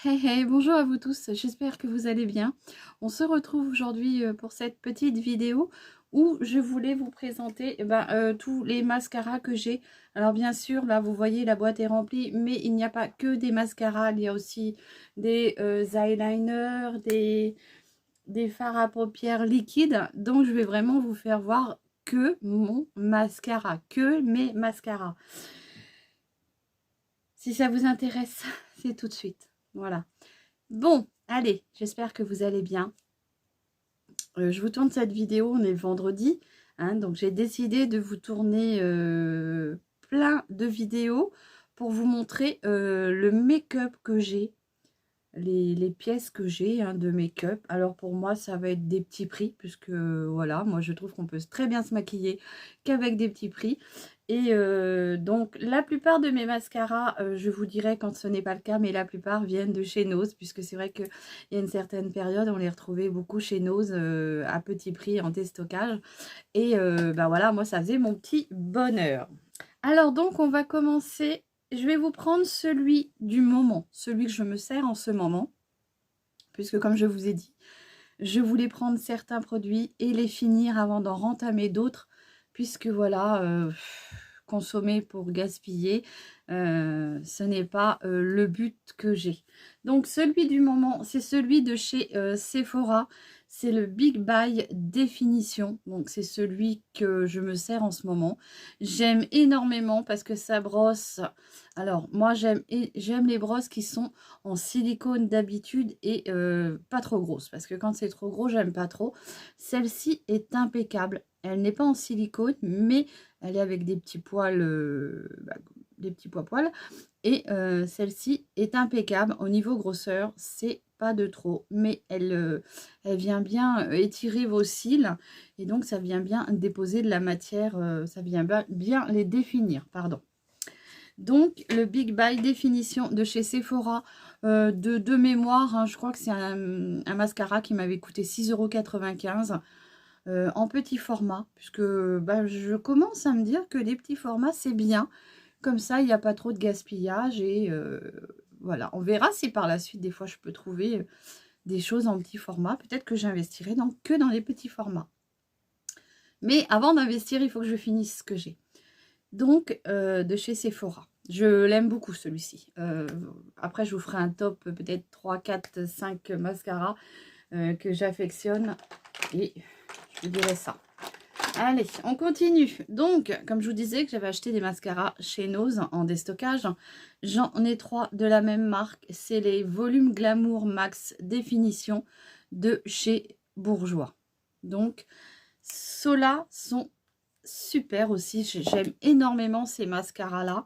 Hey hey, bonjour à vous tous, j'espère que vous allez bien. On se retrouve aujourd'hui pour cette petite vidéo où je voulais vous présenter tous les mascaras que j'ai. Alors bien sûr, là vous voyez la boîte est remplie, mais il n'y a pas que des mascaras, il y a aussi des eyeliners, des fards à paupières liquides. Donc je vais vraiment vous faire voir que mon mascara, que mes mascaras. Si ça vous intéresse, c'est tout de suite. Voilà. Bon, allez, j'espère que vous allez bien. Je vous tourne cette vidéo, on est vendredi, hein, donc j'ai décidé de vous tourner plein de vidéos pour vous montrer le make-up que j'ai, les pièces que j'ai de make-up. Alors pour moi, ça va être des petits prix, puisque voilà, moi je trouve qu'on peut très bien se maquiller qu'avec des petits prix. Et donc la plupart de mes mascaras, je vous dirai quand ce n'est pas le cas, mais la plupart viennent de chez Nose, puisque c'est vrai qu'il y a une certaine période, on les retrouvait beaucoup chez Nose à petit prix en déstockage. Et voilà, moi ça faisait mon petit bonheur. Alors donc on va commencer. Je vais vous prendre celui du moment, celui que je me sers en ce moment, puisque comme je vous ai dit, je voulais prendre certains produits et les finir avant d'en rentamer d'autres, puisque voilà, consommer pour gaspiller, ce n'est pas le but que j'ai. Donc celui du moment, c'est celui de chez Sephora. C'est le Big Buy Définition. Donc c'est celui que je me sers en ce moment. J'aime énormément parce que ça brosse. Alors moi j'aime les brosses qui sont en silicone d'habitude et pas trop grosses. Parce que quand c'est trop gros, j'aime pas trop. Celle-ci est impeccable. Elle n'est pas en silicone, mais elle est avec des petits poils, des petits poils. Et celle-ci est impeccable. Au niveau grosseur, c'est pas de trop. Mais elle vient bien étirer vos cils. Et donc, ça vient bien déposer de la matière. Ça vient bien les définir, pardon. Donc, le Big Buy Définition de chez Sephora, de mémoire, hein, je crois que c'est un mascara qui m'avait coûté 6,95 € en petit format, puisque je commence à me dire que les petits formats, c'est bien. Comme ça, il n'y a pas trop de gaspillage et voilà. On verra si par la suite, des fois, je peux trouver des choses en petit format. Peut-être que j'investirai que dans les petits formats. Mais avant d'investir, il faut que je finisse ce que j'ai. Donc, de chez Sephora. Je l'aime beaucoup, celui-ci. Après, je vous ferai un top, peut-être 3, 4, 5 mascaras que j'affectionne. Et je vous dirai ça. Allez, on continue. Donc, comme je vous disais que j'avais acheté des mascaras chez Nose en déstockage, j'en ai 3 de la même marque. C'est les Volume Glamour Max Définition de chez Bourjois. Donc, ceux-là sont super aussi. J'aime énormément ces mascaras-là.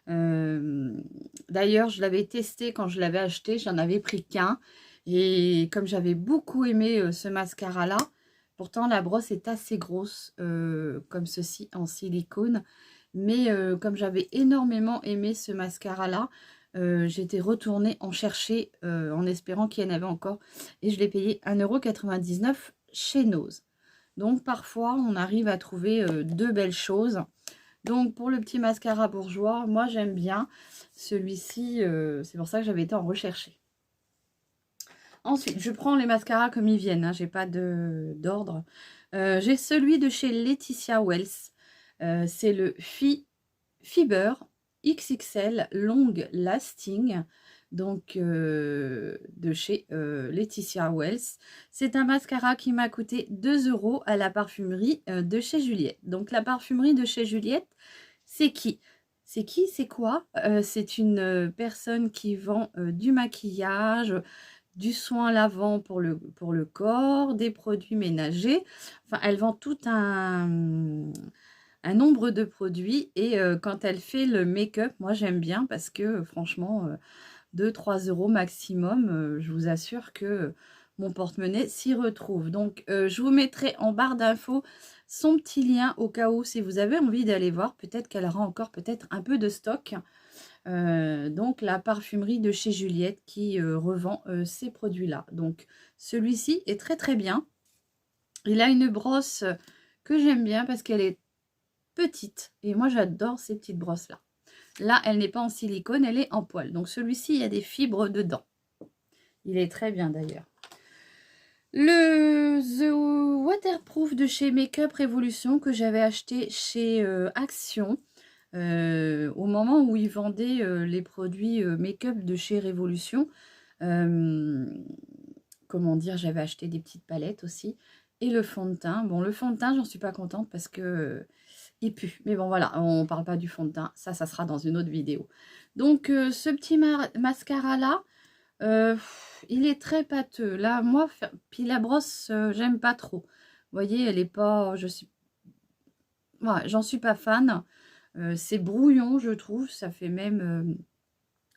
D'ailleurs, je l'avais testé quand je l'avais acheté. J'en avais pris qu'un. Et comme j'avais beaucoup aimé ce mascara-là, pourtant la brosse est assez grosse, comme ceci, en silicone. Mais comme j'avais énormément aimé ce mascara-là, j'étais retournée en chercher en espérant qu'il y en avait encore. Et je l'ai payé 1,99 € chez Nose. Donc parfois, on arrive à trouver de belles choses. Donc pour le petit mascara bourgeois, moi j'aime bien. Celui-ci, c'est pour ça que j'avais été en rechercher. Ensuite, je prends les mascaras comme ils viennent. Hein, j'ai pas d'ordre. J'ai celui de chez Laetitia Wells. C'est le Fiber XXL Long Lasting. Donc de chez Laetitia Wells. C'est un mascara qui m'a coûté 2 € à la parfumerie de chez Juliette. Donc la parfumerie de chez Juliette, c'est qui? C'est qui? C'est quoi? C'est une personne qui vend du maquillage, du soin lavant pour le corps, des produits ménagers. Enfin, elle vend tout un nombre de produits. Et quand elle fait le make-up, moi j'aime bien parce que franchement, 2-3 € maximum, je vous assure que mon porte-monnaie s'y retrouve. Donc, je vous mettrai en barre d'infos son petit lien au cas où, si vous avez envie d'aller voir. Peut-être qu'elle aura encore peut-être un peu de stock. Donc, la parfumerie de chez Juliette qui revend ces produits-là. Donc, celui-ci est très très bien. Il a une brosse que j'aime bien parce qu'elle est petite. Et moi, j'adore ces petites brosses-là. Là, elle n'est pas en silicone, elle est en poil. Donc, celui-ci, il y a des fibres dedans. Il est très bien d'ailleurs. Le The Waterproof de chez Makeup Revolution que j'avais acheté chez Action. Au moment où ils vendaient les produits make-up de chez Révolution, comment dire, j'avais acheté des petites palettes aussi, et le fond de teint. Bon, le fond de teint, j'en suis pas contente parce que il pue. Mais bon, voilà, on parle pas du fond de teint, ça sera dans une autre vidéo. Donc, ce petit mascara-là, il est très pâteux. Là, moi, puis la brosse, j'aime pas trop. Vous voyez, elle est pas, ouais, j'en suis pas fan. C'est brouillon, je trouve. Ça fait même...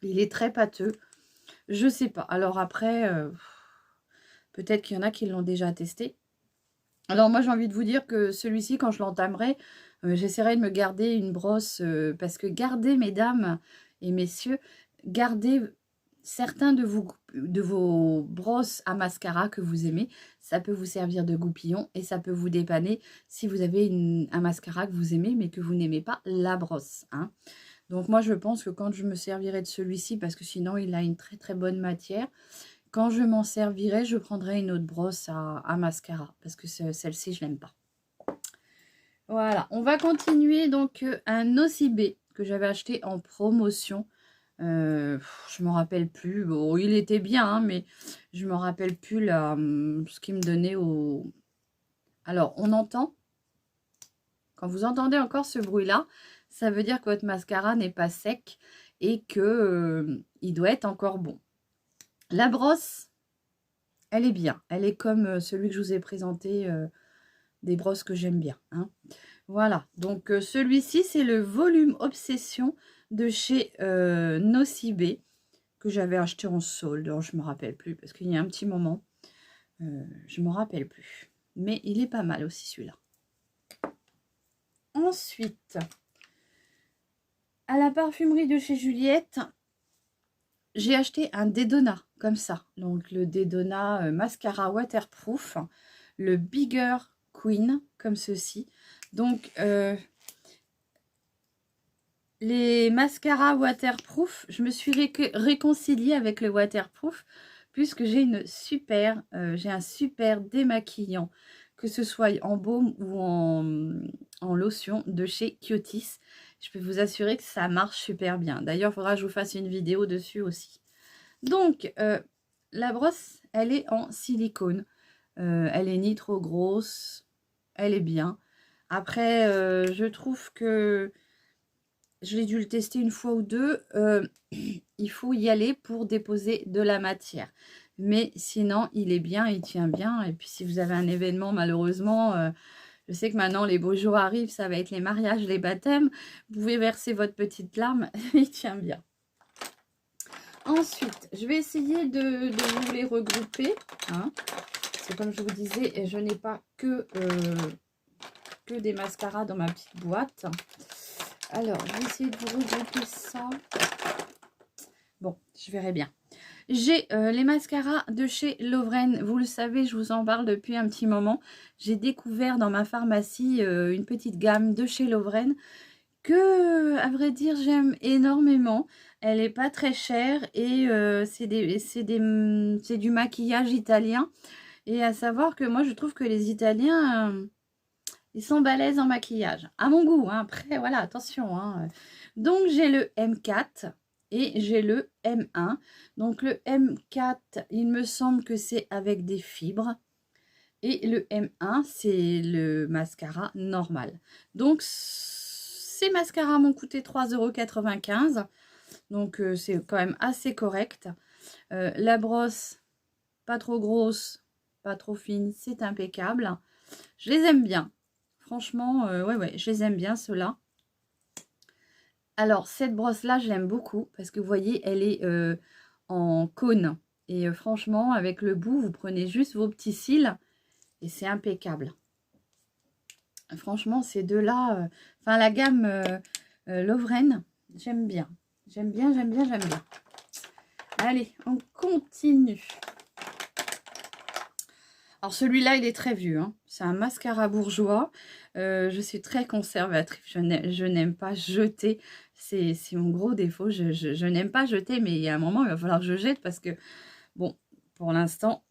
il est très pâteux. Je sais pas. Alors après, peut-être qu'il y en a qui l'ont déjà testé. Alors moi, j'ai envie de vous dire que celui-ci, quand je l'entamerai, j'essaierai de me garder une brosse. Parce que gardez, mesdames et messieurs, gardez certains de vos brosses à mascara que vous aimez. Ça peut vous servir de goupillon et ça peut vous dépanner si vous avez un mascara que vous aimez mais que vous n'aimez pas la brosse. Hein. Donc moi, je pense que quand je me servirai de celui-ci, parce que sinon, il a une très très bonne matière, quand je m'en servirai, je prendrai une autre brosse à mascara parce que celle-ci, je l'aime pas. Voilà, on va continuer donc un Nocibé que j'avais acheté en promotion. Je me rappelle plus. Bon, il était bien, hein, mais je me rappelle plus ce qu'il me donnait au... Alors, on entend. Quand vous entendez encore ce bruit-là, ça veut dire que votre mascara n'est pas sec et que il doit être encore bon. La brosse, elle est bien. Elle est comme celui que je vous ai présenté, des brosses que j'aime bien. Hein. Voilà, donc celui-ci, c'est le volume Obsession de chez Nocibé, que j'avais acheté en solde. Alors, je ne me rappelle plus, parce qu'il y a un petit moment, je ne me rappelle plus. Mais il est pas mal aussi, celui-là. Ensuite, à la parfumerie de chez Juliette, j'ai acheté un Dedona, comme ça. Donc, le Dedona Mascara Waterproof, le Bigger Queen, comme ceci. Donc, les mascaras waterproof, je me suis réconciliée avec le waterproof puisque j'ai un super démaquillant, que ce soit en baume ou en lotion de chez Kiotis. Je peux vous assurer que ça marche super bien. D'ailleurs, il faudra que je vous fasse une vidéo dessus aussi. Donc, la brosse, elle est en silicone. Elle est ni trop grosse, elle est bien. Après, je trouve que j'ai dû le tester une fois ou deux. Il faut y aller pour déposer de la matière. Mais sinon, il est bien, il tient bien. Et puis, si vous avez un événement, malheureusement, je sais que maintenant, les beaux jours arrivent, ça va être les mariages, les baptêmes. Vous pouvez verser votre petite larme, il tient bien. Ensuite, je vais essayer de vous les regrouper. Hein. Parce que comme je vous disais, je n'ai pas que des mascaras dans ma petite boîte. Alors, je vais essayer de vous regrouper ça. Bon, je verrai bien. J'ai les mascaras de chez Lovren. Vous le savez, je vous en parle depuis un petit moment. J'ai découvert dans ma pharmacie une petite gamme de chez Lovren que, à vrai dire, j'aime énormément. Elle n'est pas très chère et c'est du maquillage italien. Et à savoir que moi, je trouve que les Italiens... ils sont balèzes en maquillage. À mon goût, hein. Après, voilà, attention. Hein. Donc, j'ai le M4 et j'ai le M1. Donc, le M4, il me semble que c'est avec des fibres. Et le M1, c'est le mascara normal. Donc, ces mascaras m'ont coûté 3,95 €. Donc, c'est quand même assez correct. La brosse, pas trop grosse, pas trop fine, c'est impeccable. Je les aime bien. Franchement, ouais, je les aime bien, ceux-là. Alors, cette brosse-là, je l'aime beaucoup parce que vous voyez, elle est en cône. Et franchement, avec le bout, vous prenez juste vos petits cils et c'est impeccable. Franchement, ces deux-là, enfin, la gamme Lovren, j'aime bien. J'aime bien. Allez, on continue. Alors celui-là, il est très vieux. Hein. C'est un mascara bourgeois. Je suis très conservatrice. Je n'aime pas jeter. C'est mon gros défaut. Je n'aime pas jeter, mais il y a un moment, il va falloir que je jette parce que, bon, pour l'instant,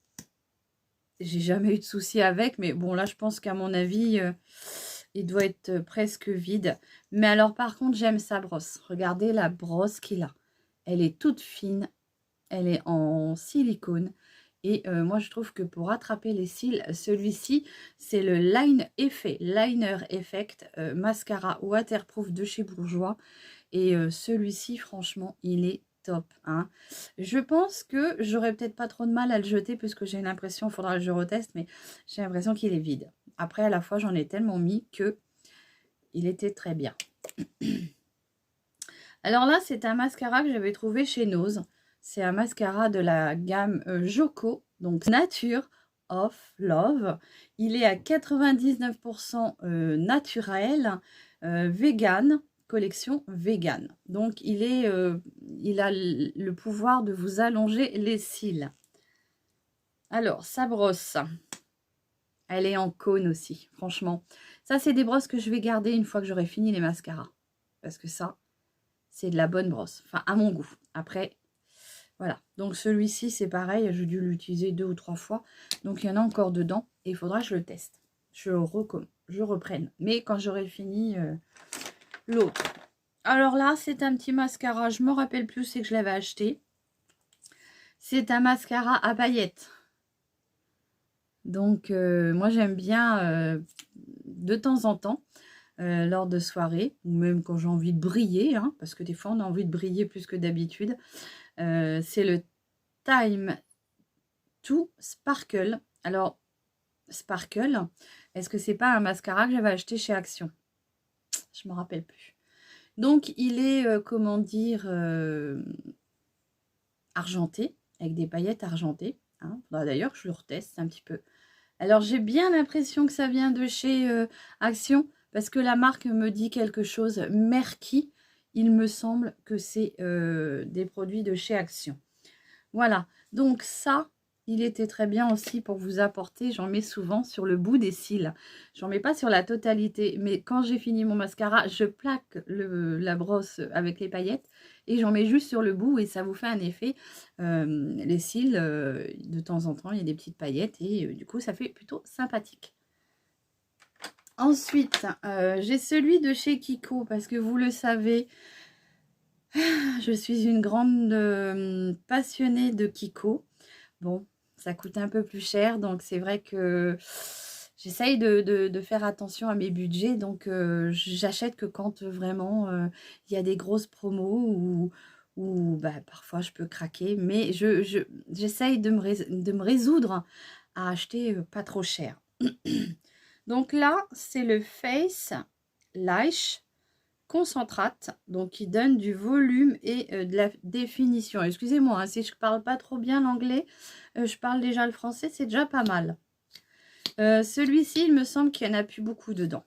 j'ai jamais eu de souci avec. Mais bon, là, je pense qu'à mon avis, il doit être presque vide. Mais alors, par contre, j'aime sa brosse. Regardez la brosse qu'il a. Elle est toute fine. Elle est en silicone. Et moi, je trouve que pour attraper les cils, celui-ci, c'est le Liner Effect Mascara Waterproof de chez Bourjois. Et celui-ci, franchement, il est top. Hein. Je pense que j'aurais peut-être pas trop de mal à le jeter, puisque j'ai l'impression, il faudra que je reteste, mais j'ai l'impression qu'il est vide. Après, à la fois, j'en ai tellement mis que il était très bien. Alors là, c'est un mascara que j'avais trouvé chez Nose. C'est un mascara de la gamme Joko, donc Nature of Love. Il est à 99% naturel, vegan, collection vegan. Donc il a le pouvoir de vous allonger les cils. Alors, sa brosse, elle est en cône aussi, franchement. Ça, c'est des brosses que je vais garder une fois que j'aurai fini les mascaras. Parce que ça, c'est de la bonne brosse. Enfin, à mon goût. Après, voilà. Donc, celui-ci, c'est pareil. J'ai dû l'utiliser 2 ou 3 fois. Donc, il y en a encore dedans. Et il faudra que je le teste. Je reprenne. Mais quand j'aurai fini l'autre. Alors là, c'est un petit mascara. Je ne me rappelle plus, c'est que je l'avais acheté. C'est un mascara à paillettes. Donc, moi, j'aime bien de temps en temps, lors de soirées, ou même quand j'ai envie de briller, hein, parce que des fois, on a envie de briller plus que d'habitude. C'est le Time to Sparkle. Alors, Sparkle, est-ce que c'est pas un mascara que j'avais acheté chez Action? Je ne me rappelle plus. Donc, il est, comment dire, argenté, avec des paillettes argentées. Hein. D'ailleurs, je le reteste un petit peu. Alors, j'ai bien l'impression que ça vient de chez Action, parce que la marque me dit quelque chose. Merki, il me semble que c'est des produits de chez Action. Voilà, donc ça, il était très bien aussi pour vous apporter. J'en mets souvent sur le bout des cils. J'en mets pas sur la totalité, mais quand j'ai fini mon mascara, je plaque la brosse avec les paillettes et j'en mets juste sur le bout et ça vous fait un effet. Les cils, de temps en temps, il y a des petites paillettes et du coup, ça fait plutôt sympathique. Ensuite, j'ai celui de chez Kiko parce que vous le savez, je suis une grande passionnée de Kiko. Bon, ça coûte un peu plus cher, donc c'est vrai que j'essaye de faire attention à mes budgets. Donc, j'achète que quand vraiment il y a des grosses promos ou bah, parfois je peux craquer. Mais j'essaye de me résoudre à acheter pas trop cher. Donc là, c'est le Face Lash Concentrate, donc qui donne du volume et de la définition. Excusez-moi, hein, si je ne parle pas trop bien l'anglais, je parle déjà le français, c'est déjà pas mal. Celui-ci, il me semble qu'il n'y en a plus beaucoup dedans.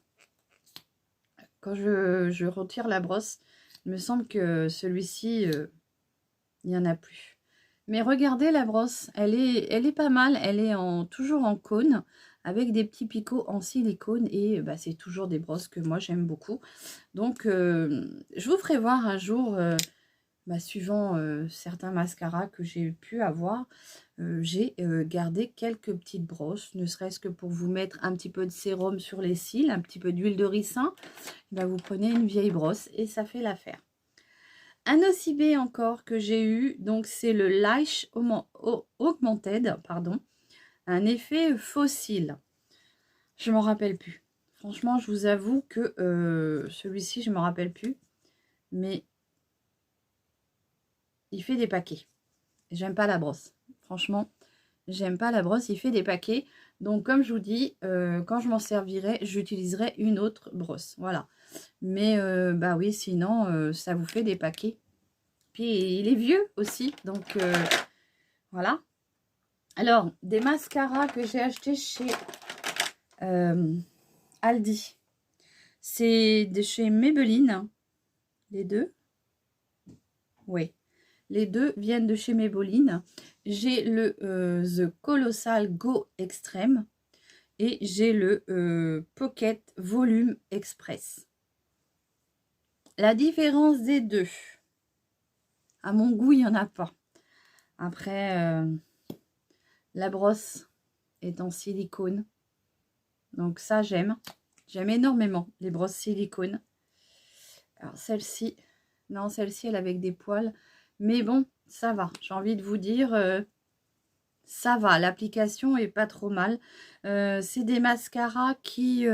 Quand je retire la brosse, il me semble que celui-ci, il n'y en a plus. Mais regardez la brosse, elle est pas mal, elle est toujours en cône, avec des petits picots en silicone et bah, c'est toujours des brosses que moi j'aime beaucoup. Donc je vous ferai voir un jour, bah, suivant certains mascaras que j'ai pu avoir, j'ai gardé quelques petites brosses, ne serait-ce que pour vous mettre un petit peu de sérum sur les cils, un petit peu d'huile de ricin. Bah, vous prenez une vieille brosse et ça fait l'affaire. Un OCB encore que j'ai eu, donc c'est le Lash Augmented, pardon, un effet fossile. Je m'en rappelle plus. Franchement, je vous avoue que celui-ci, je ne me rappelle plus. Mais il fait des paquets. J'aime pas la brosse. Franchement, j'aime pas la brosse. Il fait des paquets. Donc, comme je vous dis, quand je m'en servirai, j'utiliserai une autre brosse. Voilà. Mais, bah oui, sinon, ça vous fait des paquets. Puis, il est vieux aussi. Donc, voilà. Alors, des mascaras que j'ai achetés chez Aldi. C'est de chez Maybelline. Les deux. Oui. Les deux viennent de chez Maybelline. J'ai le The Colossal Go Extreme et j'ai le Pocket Volume Express. La différence des deux, à mon goût, il n'y en a pas. Après, La brosse est en silicone. Donc ça, j'aime. J'aime énormément les brosses silicone. Alors celle-ci, non, celle-ci, elle est avec des poils. Mais bon, ça va. J'ai envie de vous dire, ça va. L'application est pas trop mal. C'est des mascaras qui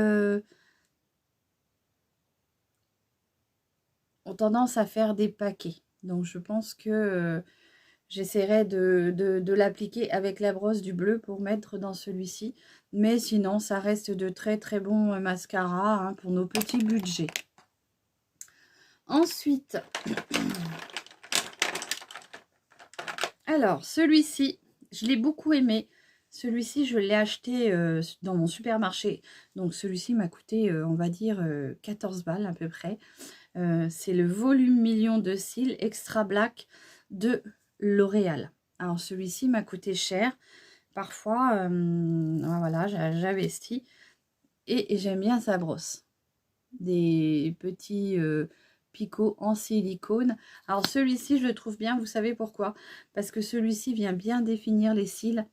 ont tendance à faire des paquets. Donc je pense que j'essaierai de l'appliquer avec la brosse du bleu pour mettre dans celui-ci. Mais sinon, ça reste de très très bons mascaras hein, pour nos petits budgets. Ensuite, alors celui-ci, je l'ai beaucoup aimé. Celui-ci, je l'ai acheté dans mon supermarché. Donc celui-ci m'a coûté, on va dire, 14 balles à peu près. C'est le volume million de cils extra black de L'Oréal. Alors celui-ci m'a coûté cher. Parfois, voilà, j'investis. Et j'aime bien sa brosse. Des petits picots en silicone. Alors celui-ci, je le trouve bien. Vous savez pourquoi? Parce que celui-ci vient bien définir les cils.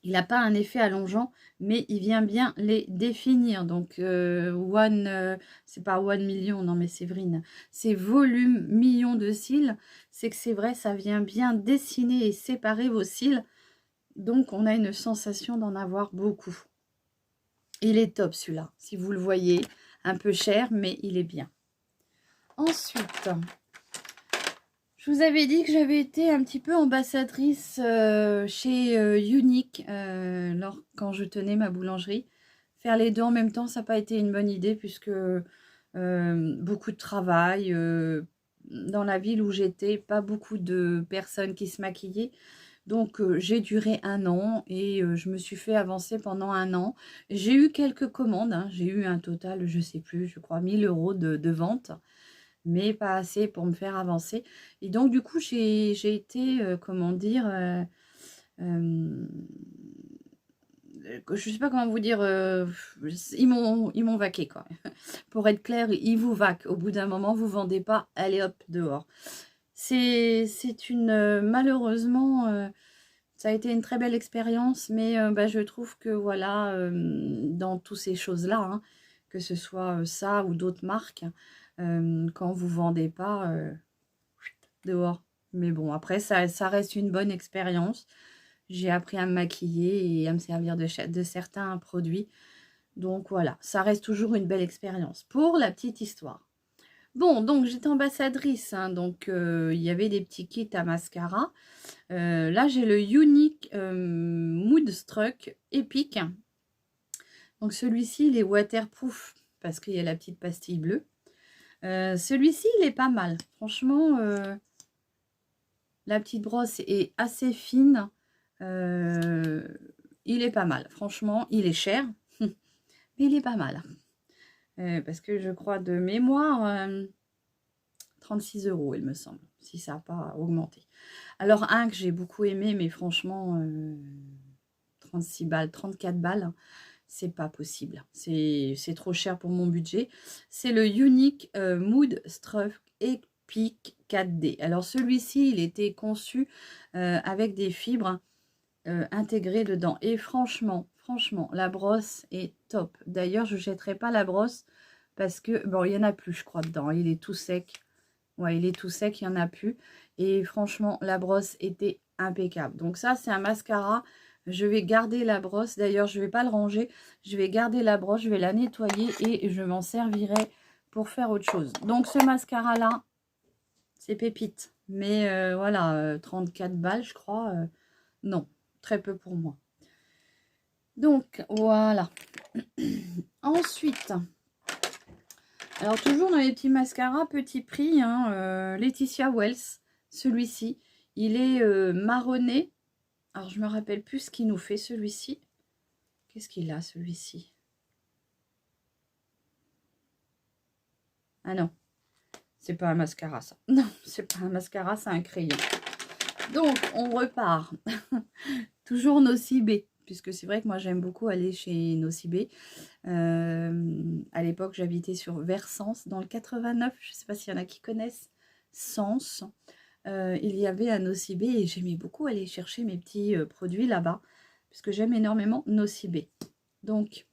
Il n'a pas un effet allongeant, mais il vient bien les définir. Donc, c'est pas one million, non mais Séverine, c'est volume million de cils. C'est que c'est vrai, ça vient bien dessiner et séparer vos cils. Donc, on a une sensation d'en avoir beaucoup. Il est top celui-là, si vous le voyez. Un peu cher, mais il est bien. Ensuite, je vous avais dit que j'avais été un petit peu ambassadrice chez Unique quand je tenais ma boulangerie. Faire les deux en même temps, ça n'a pas été une bonne idée puisque beaucoup de travail. Dans la ville où j'étais, pas beaucoup de personnes qui se maquillaient. Donc, j'ai duré 1 an et je me suis fait avancer pendant 1 an. J'ai eu quelques commandes. Hein, j'ai eu un total, je ne sais plus, je crois 1000 € de vente. Mais pas assez pour me faire avancer. Et donc, du coup, j'ai été, comment dire, je sais pas comment vous dire, ils m'ont vaqué, quoi. Pour être clair, ils vous vaquent. Au bout d'un moment, vous vendez pas, allez hop, dehors. C'est une, malheureusement, ça a été une très belle expérience, mais bah, je trouve que voilà, dans toutes ces choses-là, hein, que ce soit ça ou d'autres marques, quand vous vendez pas, dehors. Mais bon, après, ça reste une bonne expérience. J'ai appris à me maquiller et à me servir de certains produits. Donc voilà, ça reste toujours une belle expérience. Pour la petite histoire. Bon, donc j'étais ambassadrice, hein, donc il y avait des petits kits à mascara. Là, j'ai le Unique Moodstruck Epic. Donc celui-ci, il est waterproof parce qu'il y a la petite pastille bleue. Celui-ci, il est pas mal. Franchement, la petite brosse est assez fine. Il est pas mal. Franchement, il est cher, mais il est pas mal. Parce que je crois de mémoire, 36 €, il me semble, si ça n'a pas augmenté. Alors, un que j'ai beaucoup aimé, mais franchement, 36 balles, 34 balles, c'est pas possible. C'est trop cher pour mon budget. C'est le Unique Moodstruck Epic 4D. Alors, celui-ci, il était conçu avec des fibres intégrées dedans. Et franchement, la brosse est top. D'ailleurs, je ne jetterai pas la brosse parce que, bon, il n'y en a plus, je crois, dedans. Il est tout sec. Ouais, il est tout sec, il n'y en a plus. Et franchement, la brosse était impeccable. Donc ça, c'est un mascara. Je vais garder la brosse. D'ailleurs, je ne vais pas le ranger. Je vais garder la brosse, je vais la nettoyer et je m'en servirai pour faire autre chose. Donc ce mascara-là, c'est pépite. Mais voilà, 34 balles, je crois. Non, très peu pour moi. Donc, voilà. Ensuite, alors toujours dans les petits mascaras, petit prix, hein, Laetitia Wells, celui-ci, il est marronné. Alors, je me rappelle plus ce qu'il nous fait, celui-ci. Qu'est-ce qu'il a, celui-ci? Ah non, c'est pas un mascara, ça. Non, c'est pas un mascara, c'est un crayon. Donc, on repart. Toujours Nocibé, puisque c'est vrai que moi, j'aime beaucoup aller chez Nocibé. À l'époque, j'habitais sur Versance, dans le 89. Je ne sais pas s'il y en a qui connaissent. Sens. il y avait un Nocibé et j'aimais beaucoup aller chercher mes petits produits là-bas, puisque j'aime énormément Nocibé. Donc,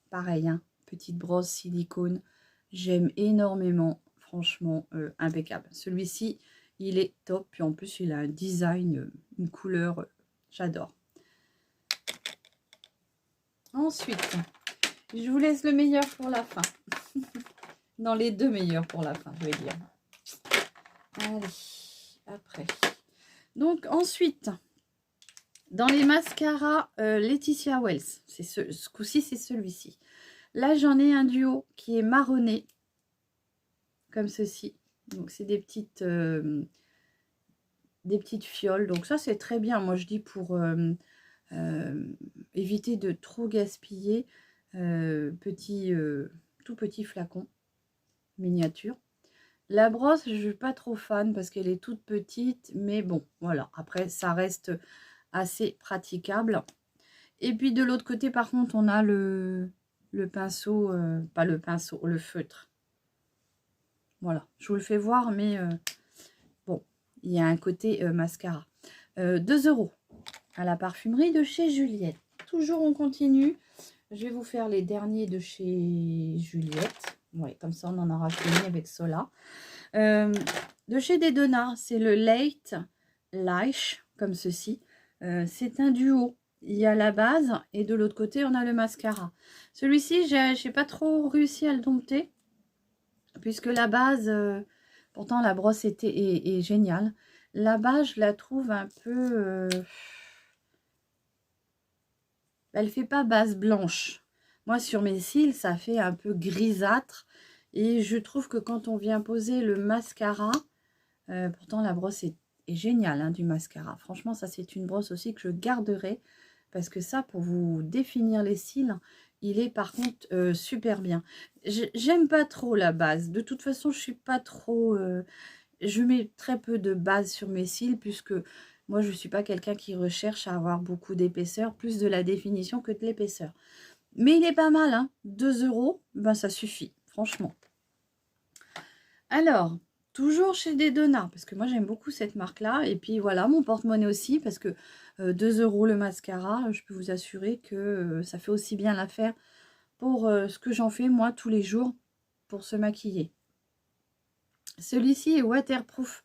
pareil, hein, petite brosse silicone, j'aime énormément, franchement, impeccable. Celui-ci, il est top, puis en plus, il a un design, une couleur, j'adore. Ensuite, je vous laisse le meilleur pour la fin. Dans les deux meilleurs pour la fin, je vais dire. Allez, après. Donc, ensuite, dans les mascaras Laetitia Wells, ce coup-ci, c'est celui-ci. Là, j'en ai un duo qui est marronné, comme ceci. Donc, c'est des petites fioles. Donc, ça, c'est très bien. Moi, je dis pour éviter de trop gaspiller. Tout petit flacon miniature. La brosse, je ne suis pas trop fan parce qu'elle est toute petite. Mais bon, voilà. Après, ça reste assez praticable. Et puis, de l'autre côté, par contre, on a le pinceau. Pas le pinceau, le feutre. Voilà. Je vous le fais voir, mais bon, il y a un côté mascara. 2 € à la parfumerie de chez Juliette. Toujours, on continue. Je vais vous faire les derniers de chez Juliette. Ouais, comme ça, on en aura fini avec cela. De chez Dedona, c'est le Late Lash, comme ceci. C'est un duo. Il y a la base et de l'autre côté, on a le mascara. Celui-ci, je n'ai pas trop réussi à le dompter, puisque la base, pourtant la brosse est géniale. La base, je la trouve un peu... elle fait pas base blanche. Moi, sur mes cils, ça fait un peu grisâtre. Et je trouve que quand on vient poser le mascara, pourtant la brosse est géniale, hein, du mascara. Franchement, ça, c'est une brosse aussi que je garderai. Parce que ça, pour vous définir les cils, il est par contre super bien. J'aime pas trop la base. De toute façon, je suis pas trop... je mets très peu de base sur mes cils, puisque moi, je ne suis pas quelqu'un qui recherche à avoir beaucoup d'épaisseur, plus de la définition que de l'épaisseur. Mais il est pas mal, hein. 2 €, ben ça suffit, franchement. Alors, toujours chez Dedona, parce que moi, j'aime beaucoup cette marque-là. Et puis, voilà, mon porte-monnaie aussi, parce que 2 € le mascara, je peux vous assurer que ça fait aussi bien l'affaire pour ce que j'en fais, moi, tous les jours, pour se maquiller. Celui-ci est waterproof.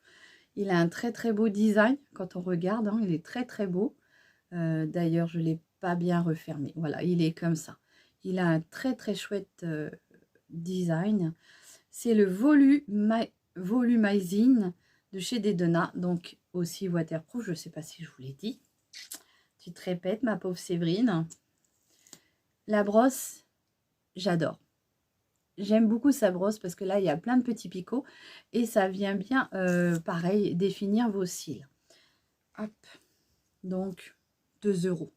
Il a un très très beau design quand on regarde, hein, il est très très beau. D'ailleurs, je ne l'ai pas bien refermé. Voilà, il est comme ça. Il a un très très chouette design. C'est le Volumizing de chez Dedona, donc aussi waterproof. Je ne sais pas si je vous l'ai dit. Tu te répètes, ma pauvre Séverine. La brosse, j'adore. J'aime beaucoup sa brosse parce que là, il y a plein de petits picots et ça vient bien, pareil, définir vos cils. Hop, donc 2 €.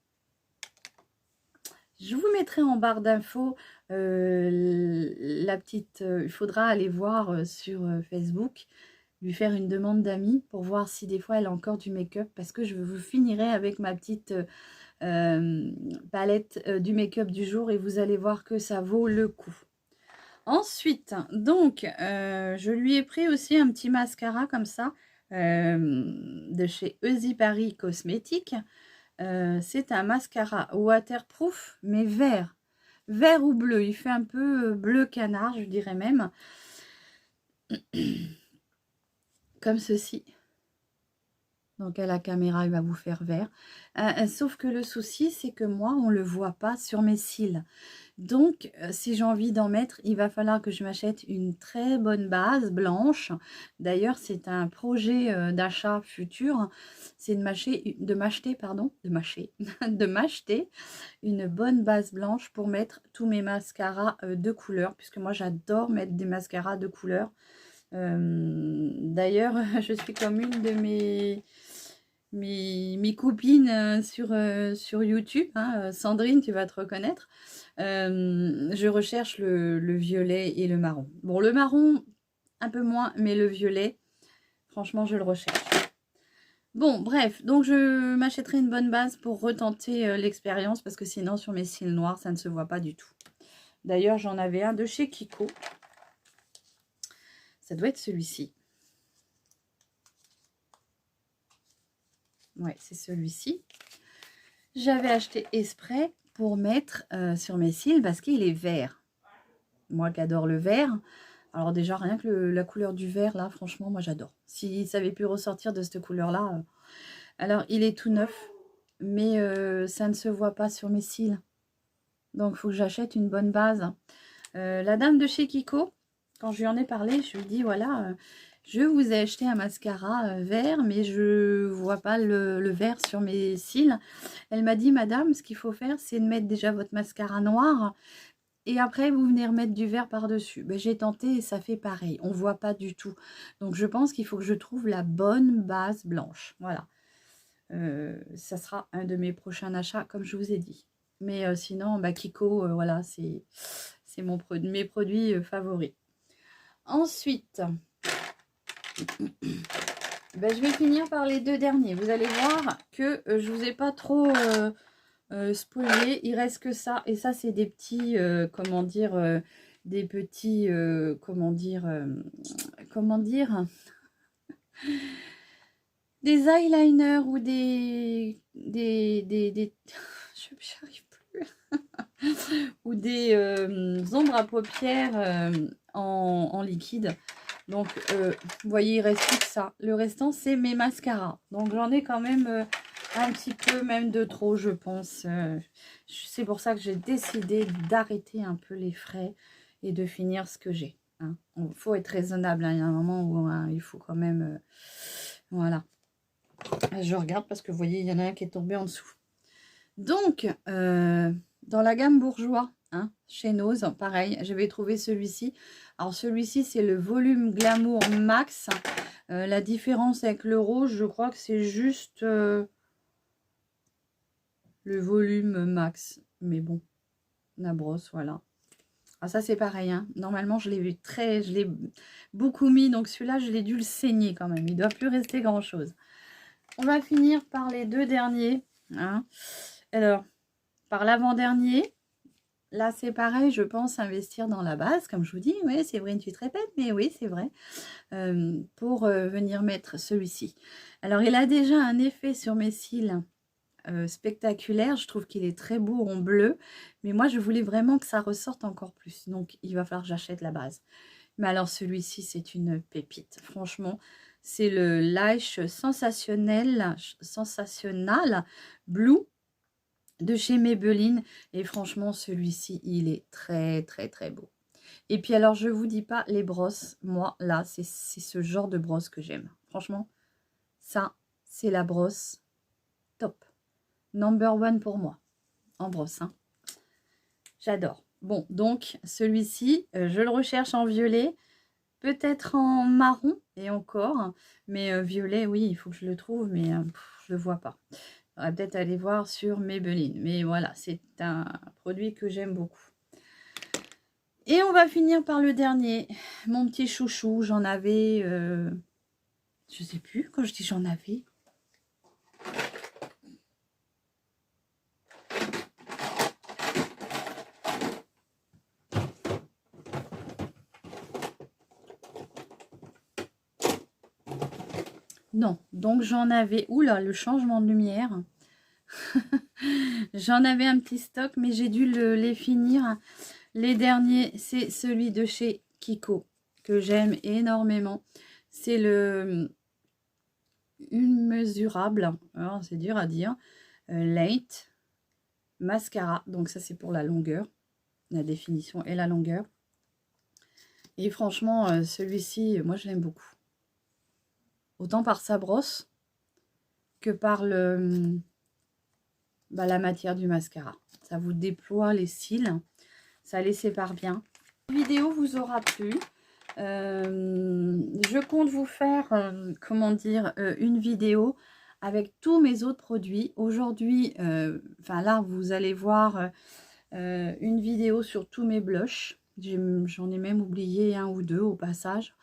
Je vous mettrai en barre d'infos la petite... il faudra aller voir sur Facebook, lui faire une demande d'amis pour voir si des fois elle a encore du make-up, parce que je vous finirai avec ma petite palette du make-up du jour et vous allez voir que ça vaut le coup. Ensuite, donc, je lui ai pris aussi un petit mascara comme ça, de chez Easy Paris Cosmétiques. C'est un mascara waterproof, mais vert. Vert ou bleu. Il fait un peu bleu canard, je dirais même. Comme ceci. Donc, à la caméra, il va vous faire vert. Sauf que le souci, c'est que moi, on ne le voit pas sur mes cils. Donc, si j'ai envie d'en mettre, il va falloir que je m'achète une très bonne base blanche. D'ailleurs, c'est un projet d'achat futur. C'est de m'acheter une bonne base blanche pour mettre tous mes mascaras de couleur. Puisque moi, j'adore mettre des mascaras de couleur. D'ailleurs, je suis comme une de mes copines sur YouTube, hein, Sandrine, tu vas te reconnaître. Je recherche le violet et le marron. Bon, le marron, un peu moins, mais le violet, franchement, je le recherche. Bon, bref, donc je m'achèterai une bonne base pour retenter l'expérience, parce que sinon, sur mes cils noirs, ça ne se voit pas du tout. D'ailleurs, j'en avais un de chez Kiko. Ça doit être celui-ci. Ouais, c'est celui-ci. J'avais acheté exprès pour mettre sur mes cils parce qu'il est vert. Moi qui adore le vert. Alors déjà, rien que la couleur du vert, là, franchement, moi j'adore. Si ça avait pu ressortir de cette couleur-là. Alors, il est tout neuf, mais ça ne se voit pas sur mes cils. Donc, il faut que j'achète une bonne base. La dame de chez Kiko, quand je lui en ai parlé, je lui ai dit, voilà, je vous ai acheté un mascara vert, mais je ne vois pas le vert sur mes cils. Elle m'a dit, madame, ce qu'il faut faire, c'est de mettre déjà votre mascara noir. Et après, vous venez remettre du vert par-dessus. Ben, j'ai tenté et ça fait pareil. On ne voit pas du tout. Donc, je pense qu'il faut que je trouve la bonne base blanche. Voilà. Ça sera un de mes prochains achats, comme je vous ai dit. Mais sinon, bah, Kiko, voilà, c'est mes produits favoris. Ensuite, ben, je vais finir par les deux derniers. Vous allez voir que je vous ai pas trop spoilé. Il reste que ça. Et ça, c'est des petits, comment dire, des petits, comment dire, des eyeliners ou j'arrive plus. Ou des ombres à paupières en liquide. Donc, vous voyez, il reste plus que ça. Le restant, c'est mes mascaras. Donc, j'en ai quand même un petit peu, même de trop, je pense. C'est pour ça que j'ai décidé d'arrêter un peu les frais et de finir ce que j'ai. Hein. Il faut être raisonnable. Hein. Il y a un moment où il faut quand même... voilà. Je regarde parce que vous voyez, il y en a un qui est tombé en dessous. Donc, dans la gamme bourgeois, hein, chez Nose, pareil, j'avais trouvé celui-ci. Alors, celui-ci, c'est le volume Glamour Max. La différence avec le rose, je crois que c'est juste le volume Max. Mais bon, la brosse, voilà. Ah, ça, c'est pareil. Hein. Normalement, je l'ai beaucoup mis. Donc, celui-là, je l'ai dû le saigner quand même. Il ne doit plus rester grand-chose. On va finir par les deux derniers. Hein. Alors, par l'avant-dernier, là, c'est pareil, je pense investir dans la base, comme je vous dis. Oui, c'est vrai, tu te répètes, mais oui, c'est vrai. Pour venir mettre celui-ci. Alors, il a déjà un effet sur mes cils spectaculaire. Je trouve qu'il est très beau en bleu. Mais moi, je voulais vraiment que ça ressorte encore plus. Donc, il va falloir que j'achète la base. Mais alors, celui-ci, c'est une pépite. Franchement, c'est le Lash Sensationnel Blue de chez Maybelline. Et franchement, celui-ci, il est très, très, très beau. Et puis, alors, je vous dis pas, les brosses, moi, là, c'est ce genre de brosse que j'aime. Franchement, ça, c'est la brosse top. Number one pour moi, en brosse. Hein. J'adore. Bon, donc, celui-ci, je le recherche en violet. Peut-être en marron, et encore. Mais violet, oui, il faut que je le trouve, mais je le vois pas. On va peut-être aller voir sur Maybelline. Mais voilà, c'est un produit que j'aime beaucoup. Et on va finir par le dernier. Mon petit chouchou, j'en avais... je sais plus, quand je dis j'en avais... Non, donc j'en avais... Oula, le changement de lumière. J'en avais un petit stock, mais j'ai dû les finir. Les derniers, c'est celui de chez Kiko, que j'aime énormément. C'est le Immesurable, c'est dur à dire, Light Mascara. Donc ça, c'est pour la longueur, la définition et la longueur. Et franchement, celui-ci, moi, je l'aime beaucoup. Autant par sa brosse que par la matière du mascara. Ça vous déploie les cils, ça les sépare bien. La vidéo vous aura plu. Je compte vous faire, comment dire, une vidéo avec tous mes autres produits. Aujourd'hui, enfin là, vous allez voir une vidéo sur tous mes blushs. J'en ai même oublié un ou deux au passage.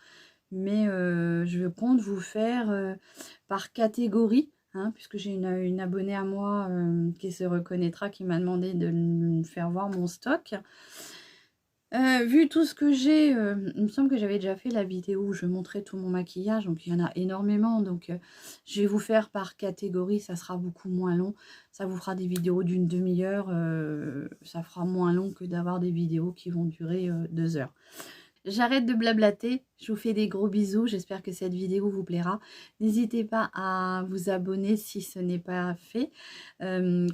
Mais je compte vous faire par catégorie, hein, puisque j'ai une abonnée à moi qui se reconnaîtra, qui m'a demandé de me faire voir mon stock. Vu tout ce que j'ai, il me semble que j'avais déjà fait la vidéo où je montrais tout mon maquillage, donc il y en a énormément, donc je vais vous faire par catégorie, ça sera beaucoup moins long. Ça vous fera des vidéos d'une demi-heure, ça fera moins long que d'avoir des vidéos qui vont durer 2 heures. J'arrête de blablater, je vous fais des gros bisous, j'espère que cette vidéo vous plaira. N'hésitez pas à vous abonner si ce n'est pas fait.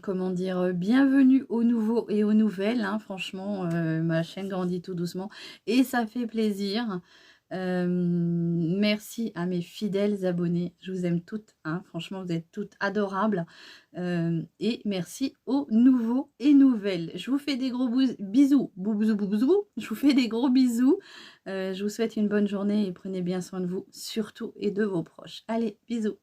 Comment dire, bienvenue aux nouveaux et aux nouvelles, hein, franchement, ma chaîne grandit tout doucement et ça fait plaisir. Merci à mes fidèles abonnés, je vous aime toutes, hein, franchement vous êtes toutes adorables. Et merci aux nouveaux et nouvelles. Je vous fais des gros bisous, je vous fais des gros bisous. Je vous souhaite une bonne journée et prenez bien soin de vous, surtout et de vos proches. Allez, bisous.